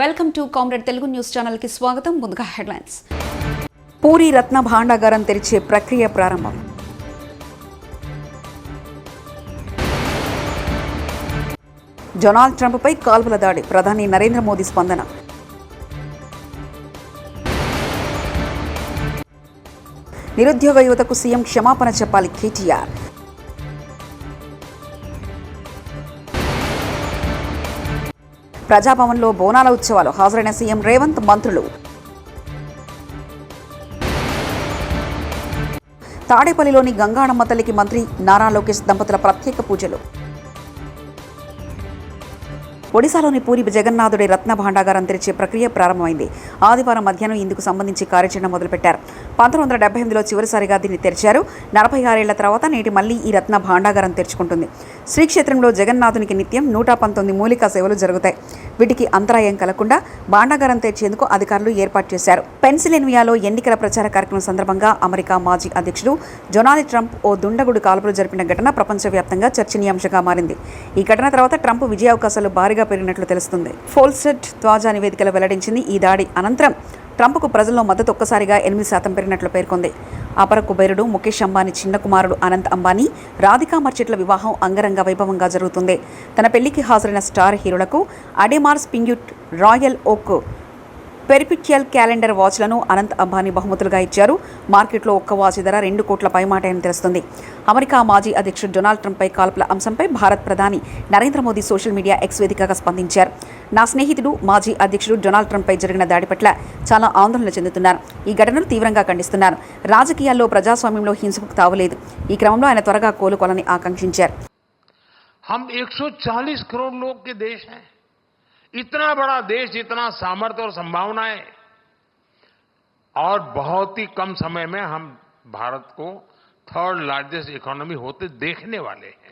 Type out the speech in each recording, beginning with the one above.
Welcome to comrade Telugu news channel కి స్వాగతం. ముందుగా హెడ్లైన్స్. పూరి రత్న భాండాగారం తెరిచే ప్రక్రియ ప్రారంభం. డొనాల్డ్ ట్రంప్ పై కాల్పుల దాడి, ప్రధాని నరేంద్ర మోదీ స్పందన. నిరుద్యోగ యువతకు సీఎం క్షమాపణ చెప్పాలి కేటీఆర్. ప్రజాభవన్లో బోనాల ఉత్సవాలు, హాజరైన సీఎం రేవంత్, మంత్రులు. తాడేపల్లిలోని గంగాణమ్మ తల్లికి మంత్రి నారా లోకేష్ దంపతుల ప్రత్యేక పూజలు. ఒడిశాలోని పూరి జగన్నాథుడి రత్న భాండాగారం తెరిచే ప్రక్రియ ప్రారంభమైంది. ఆదివారం మధ్యాహ్నం ఇందుకు సంబంధించి కార్యాచరణ మొదలుపెట్టారు. 1978లో చివరిసారిగా దీన్ని తెరిచారు. 46 ఏళ్ల తర్వాత నేటి మళ్లీ ఈ రత్న భాండాగారం తెరుచుకుంటుంది. శ్రీక్షేత్రంలో జగన్నాథునికి నిత్యం 119 మూలికా సేవలు జరుగుతాయి. వీటికి అంతరాయం కలగకుండా భాండాగారం తెరిచేందుకు అధికారులు ఏర్పాటు చేశారు. పెన్సిల్వేనియాలో ఎన్నికల ప్రచార కార్యక్రమం సందర్భంగా అమెరికా మాజీ అధ్యక్షుడు డొనాల్డ్ ట్రంప్ ఓ దుండగుడు కాల్పులు జరిపిన ఘటన ప్రపంచవ్యాప్తంగా చర్చనీయాంశంగా మారింది. ఈ ఘటన తర్వాత ట్రంప్ విజయావకాశాలు భారీగా పెరిగినట్లు తెలుస్తుంది. ఫోల్స్టెడ్ తాజా నివేదికలు వెల్లడించింది. ఈ దాడి అనంతరం ట్రంప్కు ప్రజల్లో మద్దతు ఒక్కసారిగా 8% పెరిగినట్లు పేర్కొంది. అపర కుబేరుడు ముఖేష్ అంబానీ చిన్న కుమారుడు అనంత్ అంబానీ, రాధికా మర్చెట్ల వివాహం అంగరంగ వైభవంగా జరుగుతుంది. తన పెళ్లికి హాజరైన స్టార్ హీరోలకు అడేమార్ స్పింగ్యూట్ రాయల్ ఓక్ పెర్పిట్యుయల్ క్యాలెండర్ వాచ్లను అనంత్ అంబానీ బహుమతులుగా ఇచ్చారు. మార్కెట్లో ఒక్క వాచ్ ధర 2 కోట్ల పైమాట అని తెలుస్తుంది. అమెరికా మాజీ అధ్యక్షుడు డొనాల్డ్ ట్రంప్పై కాల్పుల అంశంపై భారత్ ప్రధాని Narendra Modi social media X వేదికగా స్పందించారు. నా స్నేహితుడు మాజీ అధ్యక్షుడు డొనాల్డ్ ట్రంప్పై జరిగిన దాడి పట్ల చాలా ఆందోళన చెందుతున్నారు. ఈ ఘటనను తీవ్రంగా ఖండిస్తున్నారు. రాజకీయాల్లో ప్రజాస్వామ్యంలో హింసకు తావులేదు. ఈ క్రమంలో ఆయన త్వరగా కోలుకోవాలని ఆకాంక్షించారు. हम 140 करोड़ लोग के देश हैं. इतना बड़ा देश, इतना सामर्थ्य और संभावनाएं, और बहुत ही कम समय में हम भारत को 3rd लार्जेस्ट इकोनॉमी होते देखने वाले हैं.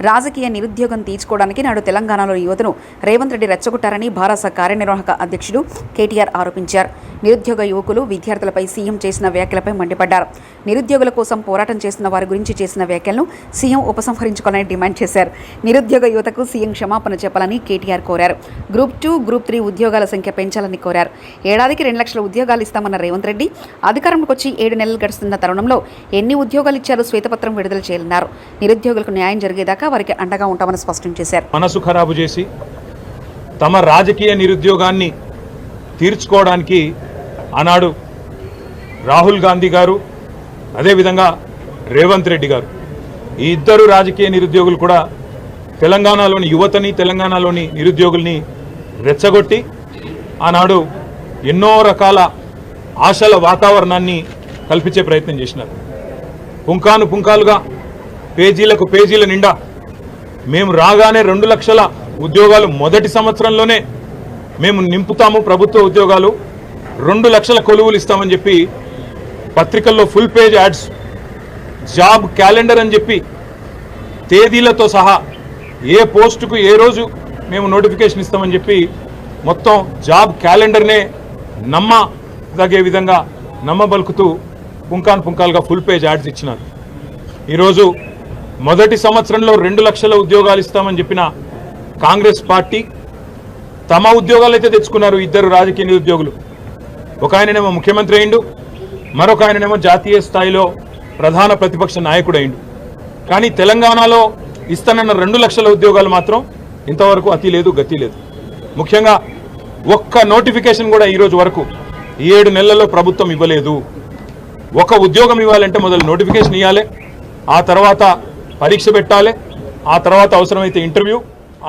రాజకీయ నిరుద్యోగం తీర్చుకోవడానికి నాడు తెలంగాణలో యువతను రేవంత్ రెడ్డి రెచ్చగొట్టారని భారత కార్యనిర్వాహక అధ్యక్షుడు కేటీఆర్ ఆరోపించారు. నిరుద్యోగ యువకులు, విద్యార్థులపై సీఎం చేసిన వ్యాఖ్యలపై మండిపడ్డారు. నిరుద్యోగుల కోసం పోరాటం చేస్తున్న వారి గురించి చేసిన వ్యాఖ్యలను సీఎం ఉపసంహరించుకోవాలని డిమాండ్ చేశారు. నిరుద్యోగ యువతకు సీఎం క్షమాపణ చెప్పాలని కేటీఆర్ కోరారు. గ్రూప్ 2, గ్రూప్ 3 ఉద్యోగాల సంఖ్య పెంచాలని కోరారు. ఏడాదికి 2 లక్షల ఉద్యోగాలు ఇస్తామన్న రేవంత్ రెడ్డి అధికారంలోకి వచ్చి 7 నెలలు గడుస్తున్న తరుణంలో ఎన్ని ఉద్యోగాలు ఇచ్చారో శ్వేతపత్రం విడుదల చేయాలన్నారు. నిరుద్యోగులకు న్యాయం జరిగేదాకా వారికి అండగా ఉంటామని స్పష్టం చేశారు. మనసు ఖరాబు చేసి తమ రాజకీయ నిరుద్యోగాన్ని తీర్చుకోవడానికి ఆనాడు రాహుల్ గాంధీ గారు, అదేవిధంగా రేవంత్ రెడ్డి గారు, ఈ ఇద్దరు రాజకీయ నిరుద్యోగులు కూడా తెలంగాణలోని యువతని, తెలంగాణలోని నిరుద్యోగుల్ని రెచ్చగొట్టి ఆనాడు ఎన్నో రకాల ఆశల వాతావరణాన్ని కల్పించే ప్రయత్నం చేసినారు. పుంకాను పుంకాలుగా, పేజీలకు పేజీల నిండా మేము రాగానే 2 లక్షల ఉద్యోగాలు మొదటి సంవత్సరంలోనే మేము నింపుతాము, ప్రభుత్వ ఉద్యోగాలు 2 లక్షల కొలువులు ఇస్తామని చెప్పి పత్రికల్లో full page ads, job calendar అని చెప్పి తేదీలతో సహా ఏ పోస్టుకు ఏ రోజు మేము నోటిఫికేషన్ ఇస్తామని చెప్పి మొత్తం జాబ్ క్యాలెండర్నే నమ్మదగే విధంగా నమ్మబలుకుతూ పుంకాను పుంకాలుగా ఫుల్ పేజ్ యాడ్స్ ఇచ్చినారు. ఈరోజు మొదటి సంవత్సరంలో 2 లక్షల ఉద్యోగాలు ఇస్తామని చెప్పిన కాంగ్రెస్ పార్టీ తమ ఉద్యోగాలు అయితే తెచ్చుకున్నారు. ఇద్దరు రాజకీయ నిరుద్యోగులు, ఒక ఆయననేమో ముఖ్యమంత్రి అయిండు, మరొక ఆయననేమో జాతీయ స్థాయిలో ప్రధాన ప్రతిపక్ష నాయకుడు అయిండు. కానీ తెలంగాణలో ఇస్తానన్న 2 లక్షల ఉద్యోగాలు మాత్రం ఇంతవరకు అతి లేదు, గతి లేదు. ముఖ్యంగా ఒక్క నోటిఫికేషన్ కూడా ఈరోజు వరకు 7 నెలల్లో ప్రభుత్వం ఇవ్వలేదు. ఒక ఉద్యోగం ఇవ్వాలంటే మొదలు నోటిఫికేషన్ ఇవ్వాలి, ఆ తర్వాత పరీక్ష పెట్టాలి, ఆ తర్వాత అవసరమైతే ఇంటర్వ్యూ,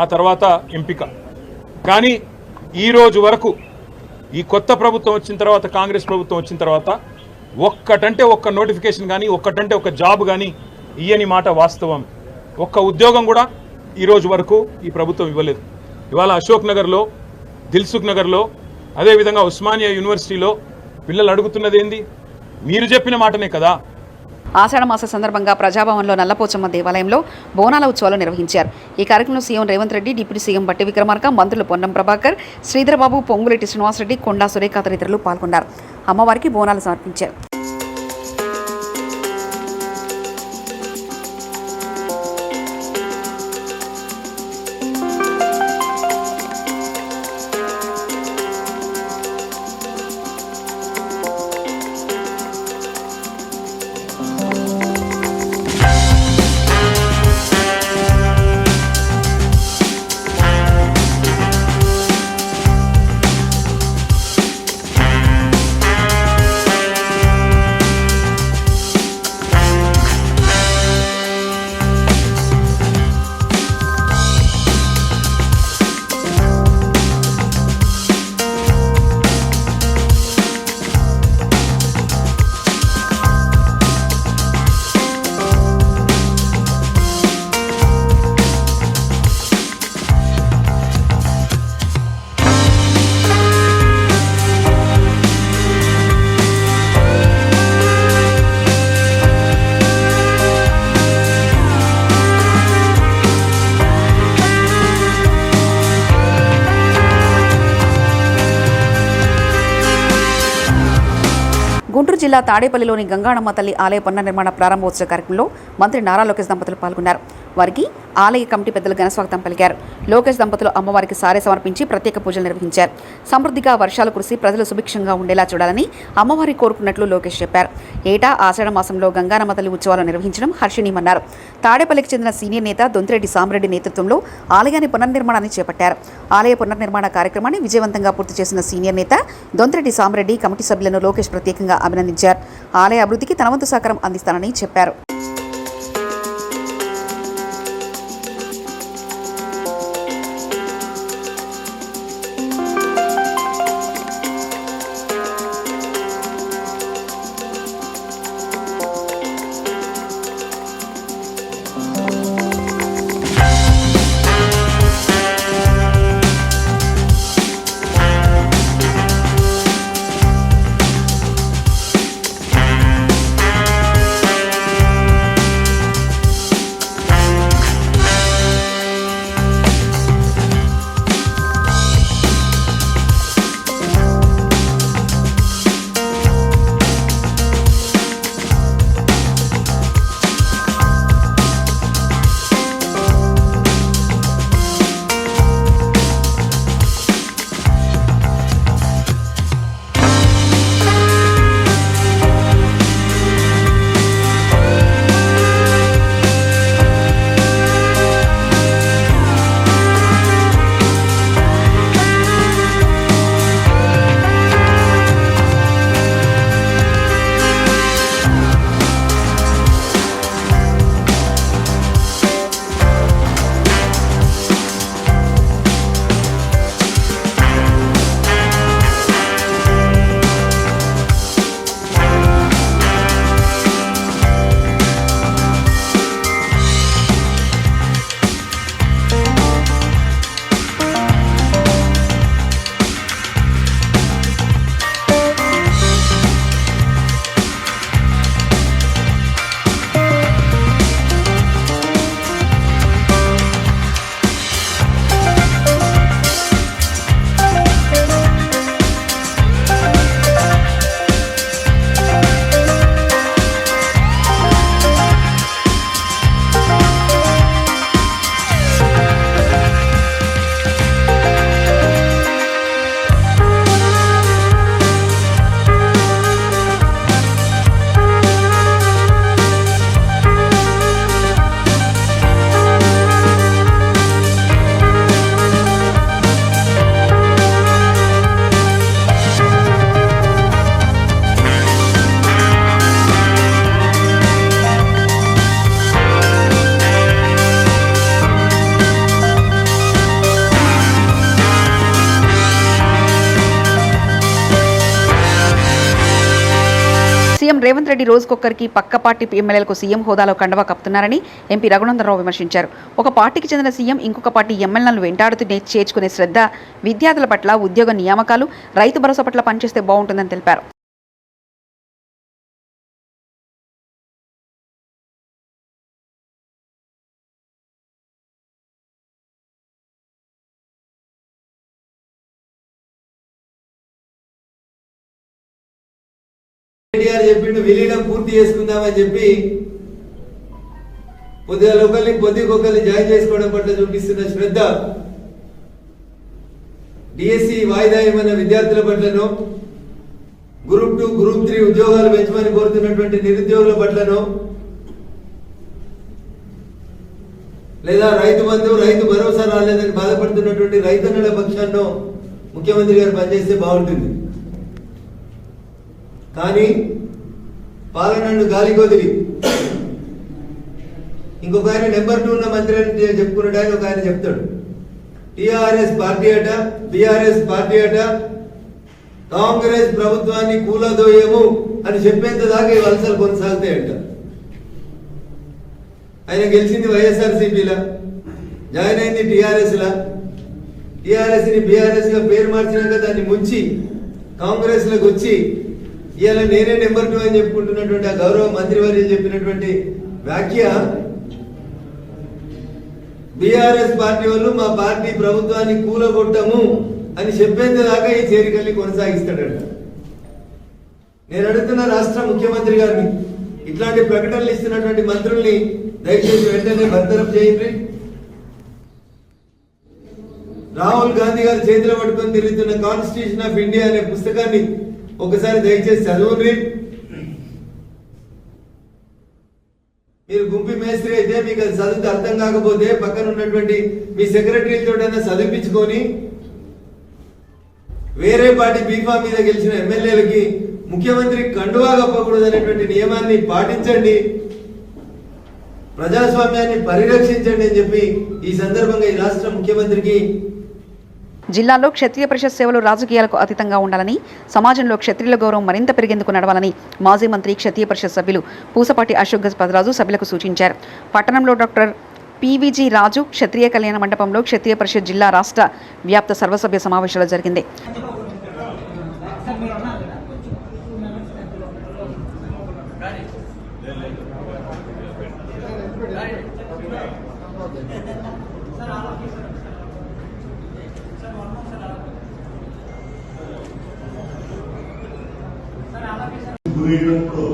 ఆ తర్వాత ఎంపిక. కానీ ఈరోజు వరకు ఈ కొత్త ప్రభుత్వం వచ్చిన తర్వాత, కాంగ్రెస్ ప్రభుత్వం వచ్చిన తర్వాత ఒక్కటంటే ఒక్క నోటిఫికేషన్ కానీ, ఒక్కటంటే ఒక జాబ్ కానీ ఇయ్యని మాట వాస్తవం. ఒక్క ఉద్యోగం కూడా ఈరోజు వరకు ఈ ప్రభుత్వం ఇవ్వలేదు. ఇవాళ అశోక్ నగర్లో, దిల్సుఖ్ నగర్లో, అదేవిధంగా ఉస్మానియా యూనివర్సిటీలో పిల్లలు అడుగుతున్నది ఏంది? మీరు చెప్పిన మాటనే కదా. ఆషాఢమాస సందర్భంగా ప్రజాభవన్లో నల్లపోచమ్మ దేవాలయంలో బోనాల ఉత్సవాలు నిర్వహించారు. ఈ కార్యక్రమంలో CM Revanth Reddy, deputy CM బట్టి విక్రమార్క, మంత్రులు పొన్నం ప్రభాకర్, శ్రీధరబాబు, పొంగులేటి శ్రీనివాసరెడ్డి, కొండా సురేఖ తదితరులు పాల్గొన్నారు. అమ్మవారికి బోనాలు సమర్పించారు. జిల్లా తాడేపల్లిలోని గంగాణమ్మ తల్లి ఆలయ పునర్నిర్మాణ ప్రారంభోత్సవ కార్యక్రమంలో మంత్రి నారా లోకేష్ దంపతులు పాల్గొన్నారు. వారికి ఆలయ కమిటీ పెద్దలు ఘనస్వాగతం పలికారు. లోకేష్ దంపతులు అమ్మవారికి సారె సమర్పించి ప్రత్యేక పూజలు నిర్వహించారు. సమృద్ధిగా వర్షాలు కురిసి ప్రజలు సుభిక్షంగా ఉండేలా చూడాలని అమ్మవారి కోరుకున్నట్లు లోకేష్ చెప్పారు. ఏటా ఆషాఢ మాసంలో గంగానమ్మ తల్లి ఉత్సవాలు నిర్వహించడం హర్షణీయమన్నారు. తాడేపల్లికి చెందిన సీనియర్ నేత దొంతిరెడ్డి సామిరెడ్డి నేతృత్వంలో ఆలయాన్ని పునర్నిర్మాణాన్ని చేపట్టారు. ఆలయ పునర్నిర్మాణ కార్యక్రమాన్ని విజయవంతంగా పూర్తి చేసిన సీనియర్ నేత దొంతిరెడ్డి సామిరెడ్డి కమిటీ సభ్యులను లోకేష్ ప్రత్యేకంగా అభినందించారు. ఆలయ అభివృద్ధికి తన వంతు సహకారం అందిస్తానని చెప్పారు. సీఎం రేవంత్ రెడ్డి రోజుకొక్కరికి పక్క పార్టీ ఎమ్మెల్యేలకు సీఎం హోదాలో కండవా కప్పుతున్నారని ఎంపీ రఘునందనరావు విమర్శించారు. ఒక పార్టీకి చెందిన సీఎం ఇంకొక పార్టీ ఎమ్మెల్యేలను వెంటాడుతూ చేర్చుకునే శ్రద్ధ, విద్యార్థుల పట్ల, ఉద్యోగ నియామకాలు, రైతు భరోసా పట్ల పనిచేస్తే బాగుంటుందని తెలిపారు. కేటీఆర్ చెప్పిండు విలీనం పూర్తి చేసుకుందామని చెప్పి పొద్దుకొకరిని జాయిన్ చేసుకోవడం పట్ల చూపిస్తున్న శ్రద్ధ, డిఎస్సి వాయిదా ఏమన్న విద్యార్థుల పట్లనో, గ్రూప్ 2, గ్రూప్ 3 ఉద్యోగాలు పెంచమని కోరుతున్నటువంటి నిరుద్యోగుల పట్లనో, లేదా రైతు బంధు, రైతు భరోసా రాలేదని బాధపడుతున్నటువంటి రైతన్నుల పక్షాన్నో ముఖ్యమంత్రి గారు పనిచేస్తే బాగుంటుంది. కానీ పాలనను గాలికొదిలి ఇంకొక ఆయన నెంబర్ 2 ఉన్న మంత్రి అని చెప్పుకున్నాడు. ఆయన ఒక ఆయన చెప్తాడు, టిఆర్ఎస్ పార్టీ అట, బిఆర్ఎస్ పార్టీ అట, కాంగ్రెస్ ప్రభుత్వాన్ని కూలదోయము అని చెప్పేంత దాకా ఈ వలసలు కొనసాగుతాయంట. ఆయన గెలిచింది వైఎస్ఆర్సీపీలా, జాయిన్ అయింది టిఆర్ఎస్లా. టిఆర్ఎస్ ని బిఆర్ఎస్ గా పేరు మార్చినాక దాన్ని ముంచి కాంగ్రెస్ లకు వచ్చి ఇవాళ నేనే నెంబర్ 2 అని చెప్పుకుంటున్నటువంటి ఆ గౌరవ మంత్రివర్యులు చెప్పినటువంటి వ్యాఖ్య, బిఆర్ఎస్ పార్టీ వాళ్ళు మా పార్టీ ప్రభుత్వాన్ని కూలగొట్టము అని చెప్పేంత దాకా ఈ చేరికల్ని కొనసాగిస్తాడట. నేను అడుగుతున్న రాష్ట్ర ముఖ్యమంత్రి గారిని, ఇట్లాంటి ప్రకటనలు ఇస్తున్నటువంటి మంత్రుల్ని దయచేసి వెంటనే బర్తరఫ్ చేయండి. రాహుల్ గాంధీ గారి చేతిలో పట్టుకొని తిరుగుతున్న కాన్స్టిట్యూషన్ ఆఫ్ ఇండియా అనే పుస్తకాన్ని ఒకసారి దయచేసి చదువుని. మీరు గుంపి మేస్త్రి అయితే మీకు అది చదివితే అర్థం కాకపోతే పక్కన ఉన్నటువంటి మీ సెక్రటరీలతోటైనా చదివించుకొని వేరే పార్టీ బీఫా మీద గెలిచిన ఎమ్మెల్యేలకి ముఖ్యమంత్రి కండువా కప్పకూడదు అనేటువంటి నియమాన్ని పాటించండి, ప్రజాస్వామ్యాన్ని పరిరక్షించండి అని చెప్పి ఈ సందర్భంగా ఈ రాష్ట్ర ముఖ్యమంత్రికి. జిల్లాలో క్షత్రియ పరిషత్ సేవలు రాజకీయాలకు అతీతంగా ఉండాలని, సమాజంలో క్షత్రియుల గౌరవం మరింత పెరిగేందుకు నడవాలని మాజీ మంత్రి క్షత్రియ పరిషత్ సభ్యులు పూసపాటి అశోక్ గజపతిరాజు సభ్యులకు సూచించారు. పట్టణంలో డాక్టర్ పివిజి రాజు క్షత్రియ కళ్యాణ మండపంలో క్షత్రియ పరిషత్ జిల్లా రాష్ట్ర వ్యాప్త సర్వసభ్య సమావేశాలు జరిగింది. గురైనప్పుడు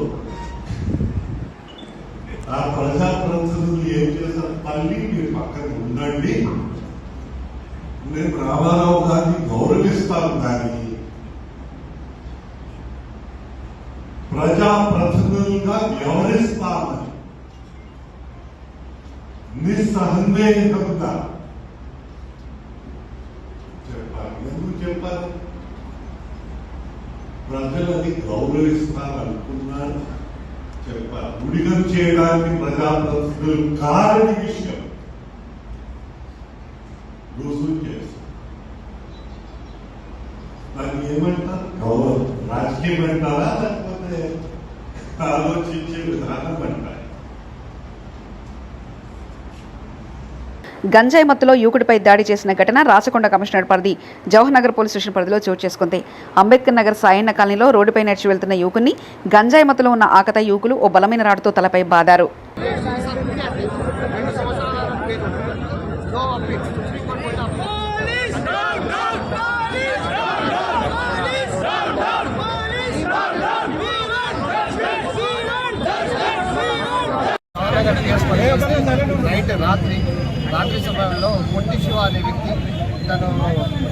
ఆ ప్రజాప్రతినిధులు ఏం చేశారు, తల్లి మీరు పక్కన ఉండండి, నేను రామారావు గారిని గౌరవిస్తాను, కానీ ప్రజాప్రతినిధులుగా వ్యవహరిస్తామని నిస్సందేహంగా చెప్పాలి. ఎందుకు చెప్పాలి? ప్రజలని గౌరవిస్తాననుకున్నాను చెప్పాలి. గుడిగం చేయడానికి ప్రజాప్రతినిధులు కాని విషయం రుజువు చేస్తారు. దాన్ని ఏమంటారు? గౌరవం. రాజకీయం అంటారా, లేకపోతే ఆలోచించే విధానం అంటారు? గంజాయి మత్తులో యువకుడిపై దాడి చేసిన ఘటన రాచకొండ కమిషనర్ పరిధి జవహర్ నగర్ పోలీస్ స్టేషన్ పరిధిలో చోటు చేసుకుంది. అంబేద్కర్ నగర్ సాయన్న కాలనీలో రోడ్డుపై నడిచి వెళ్తున్న యువకుడిని గంజాయి మత్తులో ఉన్న ఆకతాయి యువకులు ఓ బలమైన రాడుతో తలపై బాదారు. రాత్రి సమయంలో పొట్టి శివ అనే వ్యక్తి, ఇతను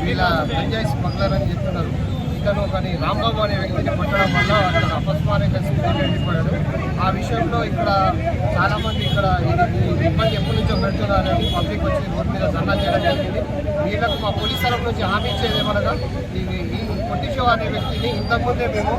వీళ్ళ గంజాయి స్మగ్లర్ అని చెప్తున్నారు. ఇతను కానీ రాంబాబు అనే వ్యక్తిని పట్టడం వల్ల అతను అపస్మారంగా స్థితిలో వెళ్ళిపోయాడు. ఆ విషయంలో ఇక్కడ చాలామంది ఇక్కడ ఇబ్బంది ఎప్పటి నుంచో పెడుతున్నారని పబ్లిక్ వచ్చి రోడ్డు మీద ధర్నా చేయడం జరిగింది. వీళ్ళకు మా పోలీస్ తరఫు నుంచి హామీ ఇచ్చేది ఏమనగా, ఈ పొట్టి శివ అనే వ్యక్తిని ఇంతకుముందే మేము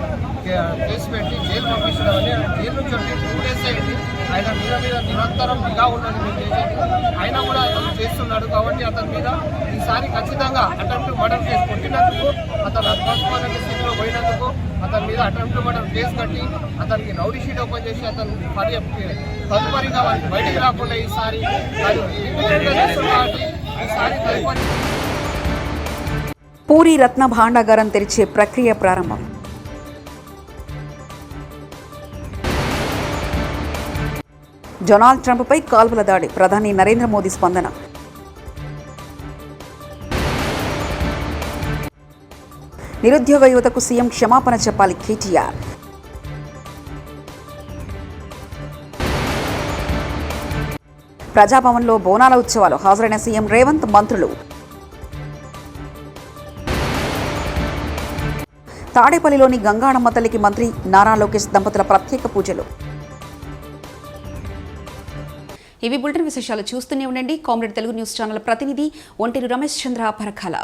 కేసు పెట్టి జైలు పంపించడామని, జైలు నుంచి 2 days అయింది. ఆయన మీద నిరంతరం నిఘా ఉన్నది మేము చేసేది, అయినా కూడా అతను చేస్తున్నాడు. కాబట్టి అతని మీద ఈసారి ఖచ్చితంగా అటెంప్ట్ మర్డర్ కేసు కొట్టినందుకు, అతను అపస్మారక స్థితిలో పోయినందుకు అతని మీద అటెంప్ట్ మర్డర్ కేసు కట్టి అతనికి రౌడీ షీట్ ఓపెన్ చేసి అతను తదుపరిగా బయటికి రాకుండా ఈసారి తదుపరి పూరి రత్న భాండాగారం తెరిచే ప్రక్రియ ప్రారంభం. డొనాల్డ్ ట్రంప్పై కాల్పుల దాడి, ప్రధాని నరేంద్ర మోదీ స్పందన. నిరుద్యోగ యువతకు సీఎం క్షమాపణ చెప్పాలి కేటీఆర్. ప్రజాభవన్లో బోనాల ఉత్సవాలు, హాజరైన సీఎం రేవంత్, మంత్రులు. తాడేపల్లిలోని గంగాణమ్మ తల్లికి మంత్రి నారా లోకేష్ దంపతుల ప్రత్యేక పూజలు. ఇవి బులెటిన్ విశేషాలు. చూస్తూనే ఉండండి కామ్రేడ్ తెలుగు న్యూస్ ఛానల్ ప్రతినిధి ఒంటేరు రమేష్ చంద్ర పరకాల.